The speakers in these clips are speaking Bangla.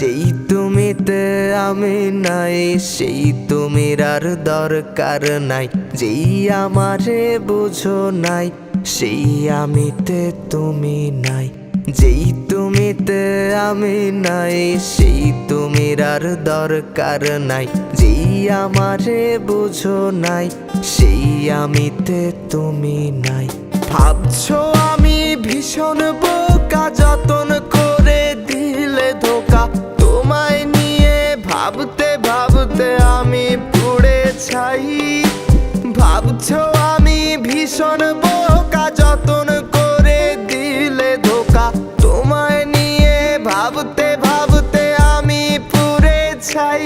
যেই তুমিতে আমি নাই, সেই তুমির আর দরকার নাই। যেই আমারে বুঝো নাই, সেই আমিতে তুমি নাই। যেই তুমিতে আমি নাই, সেই তুমির আর দরকার নাই। যেই আমারে বুঝো নাই, সেই আমিতে তুমি নাই। ভাবছো আমি ভীষণ বোকা, যতন করে দিলে ধোকা। তোমায় নিয়ে ভাবতে ভাবতে আমি পুড়ে ছাই। ভাবছো আমি ভীষণ বোকা, যতন করে দিলে ধোকা। তোমায় নিয়ে ভাবতে ভাবতে আমি পুড়ে ছাই।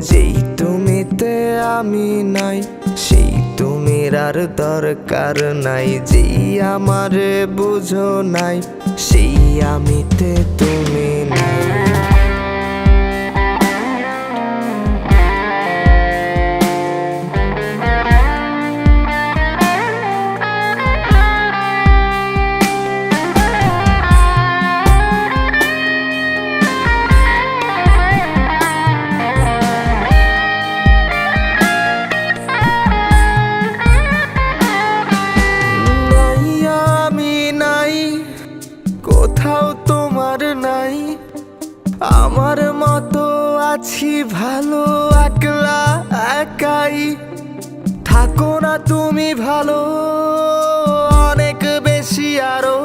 যেই তুমিতে আমি নাই, সেই তুমির আর দরকার নাই। যেই আমারে বুঝো নাই, সেই আমিতে তুমি নাই। কোথাও তোমার নাই, আমার মতো আছি ভালো একলা একাই। থাকো না তুমি ভালো অনেক বেশি আরো।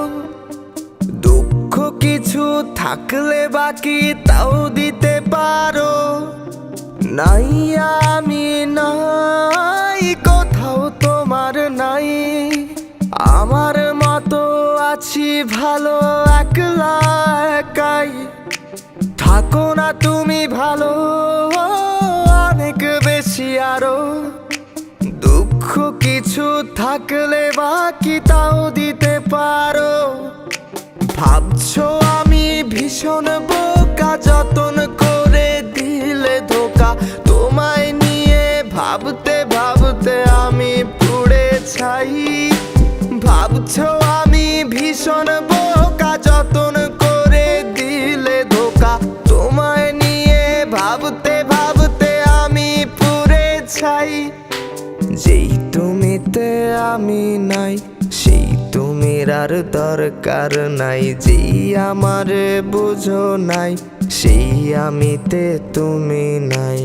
দুঃখ কিছু থাকলে বাকি তাও দিতে পারো। নাই আমি নাই, কোথাও তোমার নাই। আমার মতো আছি ভালো একলা একাই। থাকো না তুমি ভালো অনেক বেশি আরো। দুঃখ কিছু থাকলে বাকি তাও দিতে পারো। ভাবছো আমি ভীষণ বোকা, যতন করে দিলে ধোকা। তোমায় নিয়ে ভাবতে ভাবতে আমি পুড়ে ছাই। ভাবছো আমি ভীষণ বোকা, যতন করে দিলে ধোকা। তোমায় নিয়ে ভাবতে ভাবতে আমি পুড়ে ছাই। যেই তুমিতে আমি নাই, সেই তুমির আর দরকার নাই। যেই আমারে বুঝো নাই, সেই আমিতে তুমি নাই।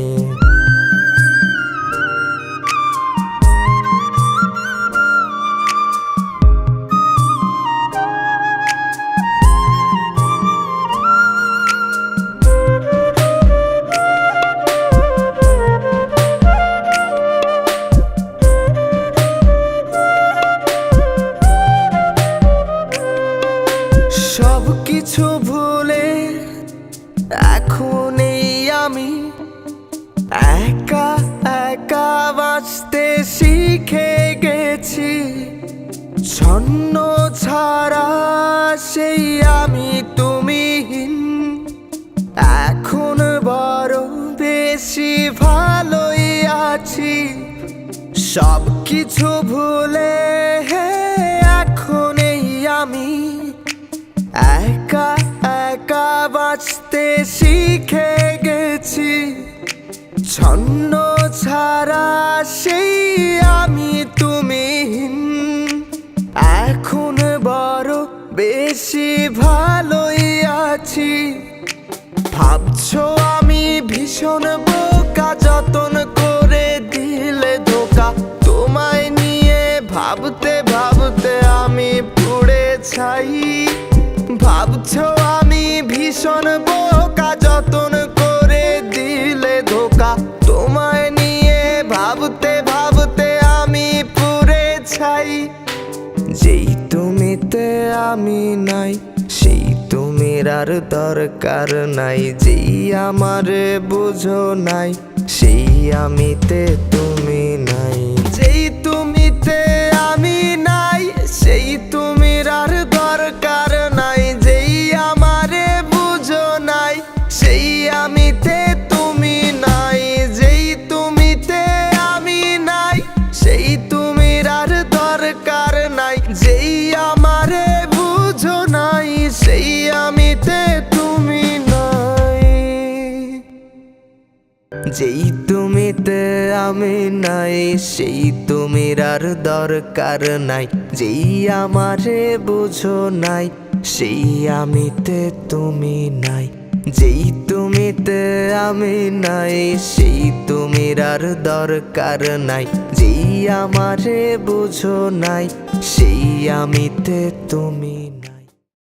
সব কিছু ভুলে এখন এই আমি একা একা বাঁচতে শিখে গেছি। ছন্ন ছাড়া সেই আমি তুমিহীন। এখন বড় বেশি ভালোই আছি। সব কিছু ভুলে এখন এই আমি একা একা বাঁচতে শিখে গেছি। ছন্ন ছাড়া সেই আমি তুমিহীন। এখন বড় বেশি ভালোই আছি। ভাবছো আমি ভীষণ বোকা, যতন করে দিলে ধোকা। তোমায় নিয়ে ভাবতে ভাবতে আমি পুড়ে ছাই। ভাবছো আমি ভীষণ বোকা, যতন করে দিলে ধোকা। তোমায় নিয়ে ভাবতে ভাবতে আমি পুড়ে ছাই। যেই তুমিতে আমি নাই, সেই তুমির আর দরকার নাই। যেই আমারে বুঝো নাই, সেই আমিতে তুমি নাই। যেই তুমিতে আমি নাই, সেই তুমির আর দরকার নাই। যেই আমারে বুঝো নাই, সেই আমিতে তুমি নাই। যেই তুমিতে আমি নাই, সেই তুমির আর দরকার নাই। যেই আমারে বুঝো নাই, সেই আমিতে তুমি নাই। যেই তুমিতে আমি নাই, সেই তুমির আর দরকার নাই। যেই আমারে বুঝো নাই, সেই আমিতে তুমি নাই। যেই তুমিতে আমি নাই, সেই তুমির আর দরকার নাই। যেই আমারে বুঝো নাই, সেই আমিতে তুমি।